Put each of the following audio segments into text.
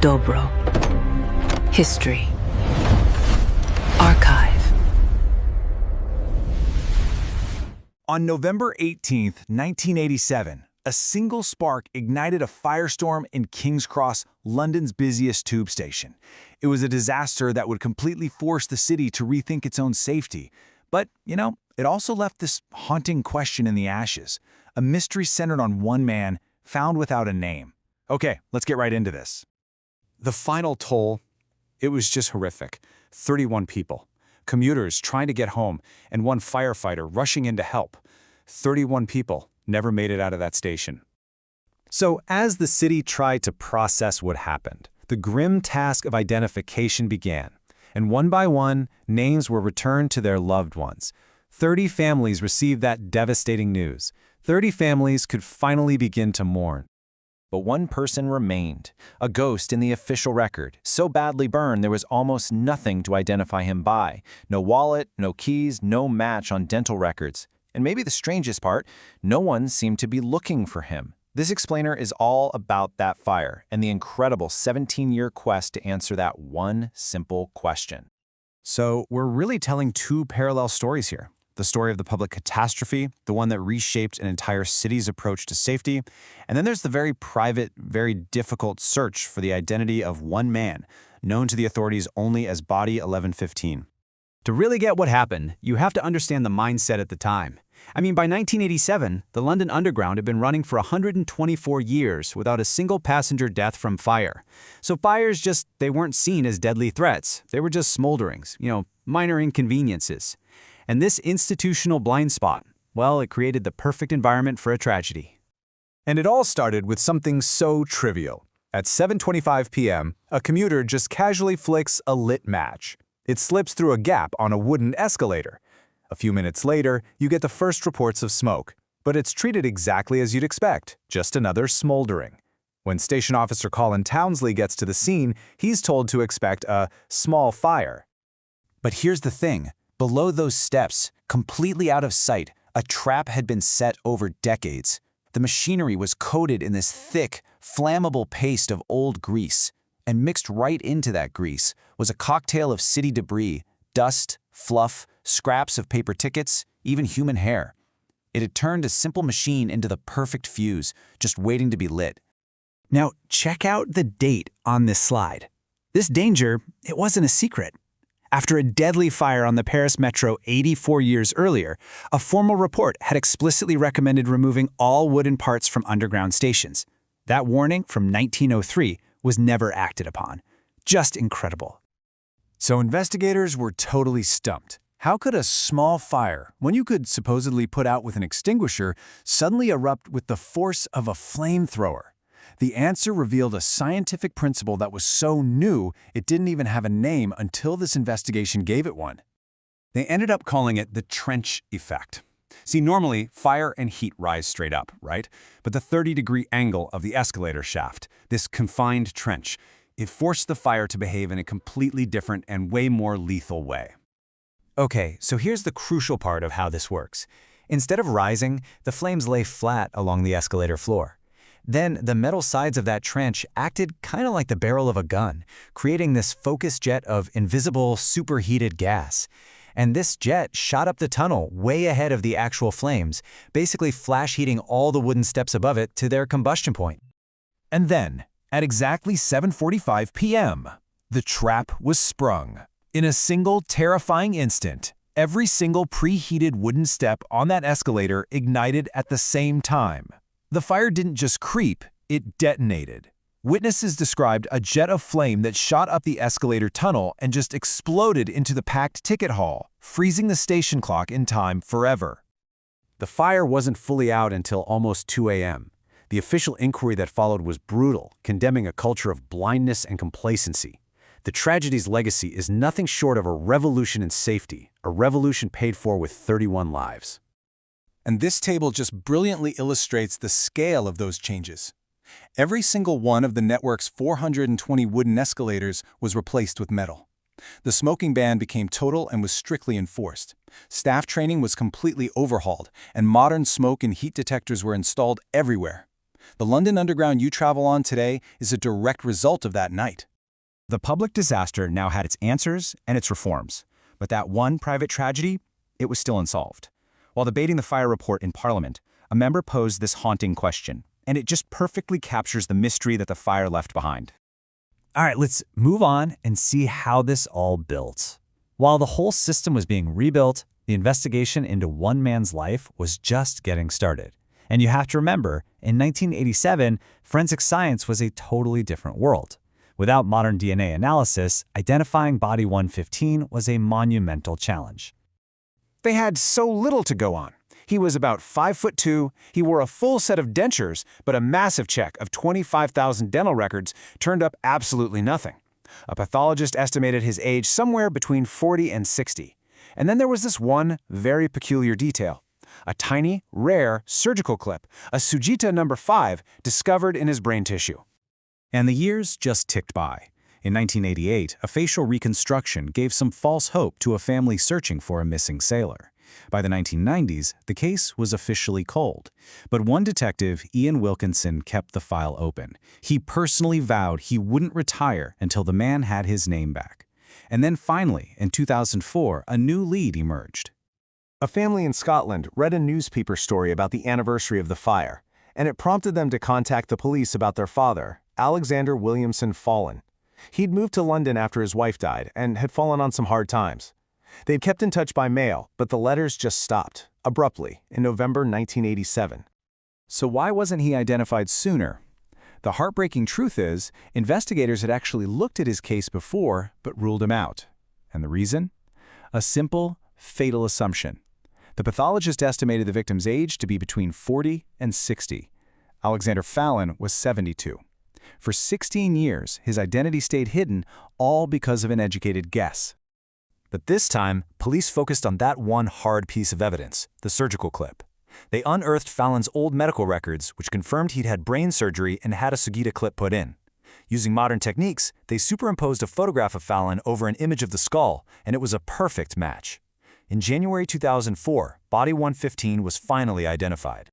Dobro. History. Archive. On November 18, 1987, a single spark ignited a firestorm in King's Cross, London's busiest tube station. It was a disaster that would completely force the city to rethink its own safety. But, it also left this haunting question in the ashes, a mystery centered on one man, found without a name. Okay, let's get right into this. The final toll, it was just horrific. 31 people, commuters trying to get home, and one firefighter rushing in to help. 31 people never made it out of that station. So as the city tried to process what happened, the grim task of identification began. And one by one, names were returned to their loved ones. 30 families received that devastating news. 30 families could finally begin to mourn. But one person remained, a ghost in the official record, so badly burned there was almost nothing to identify him by. No wallet, no keys, no match on dental records. And maybe the strangest part, no one seemed to be looking for him. This explainer is all about that fire and the incredible 17-year quest to answer that one simple question. So we're really telling two parallel stories here. The story of the public catastrophe, the one that reshaped an entire city's approach to safety, and then there's the very private, very difficult search for the identity of one man, known to the authorities only as Body 1115. To really get what happened, you have to understand the mindset at the time. By 1987, the London Underground had been running for 124 years without a single passenger death from fire. So fires they weren't seen as deadly threats. They were just smolderings, minor inconveniences. And this institutional blind spot, well, it created the perfect environment for a tragedy. And it all started with something so trivial. At 7:25 p.m., a commuter just casually flicks a lit match. It slips through a gap on a wooden escalator. A few minutes later, you get the first reports of smoke, but it's treated exactly as you'd expect, just another smoldering. When Station Officer Colin Townsley gets to the scene, he's told to expect a small fire. But here's the thing. Below those steps, completely out of sight, a trap had been set over decades. The machinery was coated in this thick, flammable paste of old grease, and mixed right into that grease was a cocktail of city debris, dust, fluff, scraps of paper tickets, even human hair. It had turned a simple machine into the perfect fuse, just waiting to be lit. Now, check out the date on this slide. This danger, it wasn't a secret. After a deadly fire on the Paris Metro 84 years earlier, a formal report had explicitly recommended removing all wooden parts from underground stations. That warning from 1903 was never acted upon. Just incredible. So investigators were totally stumped. How could a small fire, when you could supposedly put out with an extinguisher, suddenly erupt with the force of a flamethrower? The answer revealed a scientific principle that was so new it didn't even have a name until this investigation gave it one. They ended up calling it the trench effect. See, normally, fire and heat rise straight up, right? But the 30-degree angle of the escalator shaft, this confined trench, it forced the fire to behave in a completely different and way more lethal way. Okay, so here's the crucial part of how this works. Instead of rising, the flames lay flat along the escalator floor. Then the metal sides of that trench acted kind of like the barrel of a gun, creating this focused jet of invisible, superheated gas. And this jet shot up the tunnel way ahead of the actual flames, basically flash heating all the wooden steps above it to their combustion point. And then, at exactly 7:45 p.m., the trap was sprung. In a single terrifying instant, every single preheated wooden step on that escalator ignited at the same time. The fire didn't just creep, it detonated. Witnesses described a jet of flame that shot up the escalator tunnel and just exploded into the packed ticket hall, freezing the station clock in time forever. The fire wasn't fully out until almost 2 a.m. The official inquiry that followed was brutal, condemning a culture of blindness and complacency. The tragedy's legacy is nothing short of a revolution in safety, a revolution paid for with 31 lives. And this table just brilliantly illustrates the scale of those changes. Every single one of the network's 420 wooden escalators was replaced with metal. The smoking ban became total and was strictly enforced. Staff training was completely overhauled, and modern smoke and heat detectors were installed everywhere. The London Underground you travel on today is a direct result of that night. The public disaster now had its answers and its reforms, but that one private tragedy, it was still unsolved. While debating the fire report in Parliament, a member posed this haunting question, and it just perfectly captures the mystery that the fire left behind. All right, let's move on and see how this all built. While the whole system was being rebuilt, the investigation into one man's life was just getting started. And you have to remember, in 1987, forensic science was a totally different world. Without modern DNA analysis, identifying Body 115 was a monumental challenge. They had so little to go on. He was about 5'2", he wore a full set of dentures, but a massive check of 25,000 dental records turned up absolutely nothing. A pathologist estimated his age somewhere between 40 and 60. And then there was this one very peculiar detail. A tiny, rare surgical clip, a Sujita number 5, discovered in his brain tissue. And the years just ticked by. In 1988, a facial reconstruction gave some false hope to a family searching for a missing sailor. By the 1990s, the case was officially cold. But one detective, Ian Wilkinson, kept the file open. He personally vowed he wouldn't retire until the man had his name back. And then finally, in 2004, a new lead emerged. A family in Scotland read a newspaper story about the anniversary of the fire, and it prompted them to contact the police about their father, Alexander Williamson Fallon. He'd moved to London after his wife died and had fallen on some hard times. They'd kept in touch by mail, but the letters just stopped, abruptly, in November 1987. So why wasn't he identified sooner? The heartbreaking truth is, investigators had actually looked at his case before, but ruled him out. And the reason? A simple, fatal assumption. The pathologist estimated the victim's age to be between 40 and 60. Alexander Fallon was 72. For 16 years, his identity stayed hidden, all because of an educated guess. But this time, police focused on that one hard piece of evidence, the surgical clip. They unearthed Fallon's old medical records, which confirmed he'd had brain surgery and had a Sugita clip put in. Using modern techniques, they superimposed a photograph of Fallon over an image of the skull, and it was a perfect match. In January 2004, Body 115 was finally identified.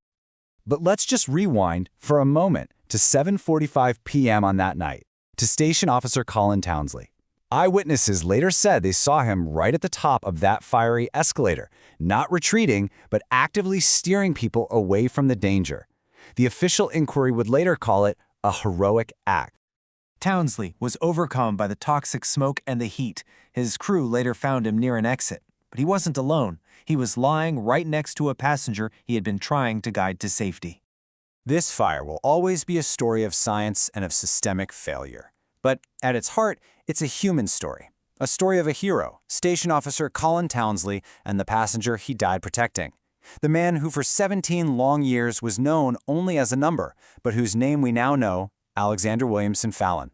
But let's just rewind for a moment to 7:45 p.m. on that night, to Station Officer Colin Townsley. Eyewitnesses later said they saw him right at the top of that fiery escalator, not retreating, but actively steering people away from the danger. The official inquiry would later call it a heroic act. Townsley was overcome by the toxic smoke and the heat. His crew later found him near an exit. But he wasn't alone. He was lying right next to a passenger he had been trying to guide to safety. This fire will always be a story of science and of systemic failure. But at its heart, it's a human story. A story of a hero, Station Officer Colin Townsley, and the passenger he died protecting. The man who for 17 long years was known only as a number, but whose name we now know, Alexander Williamson Fallon.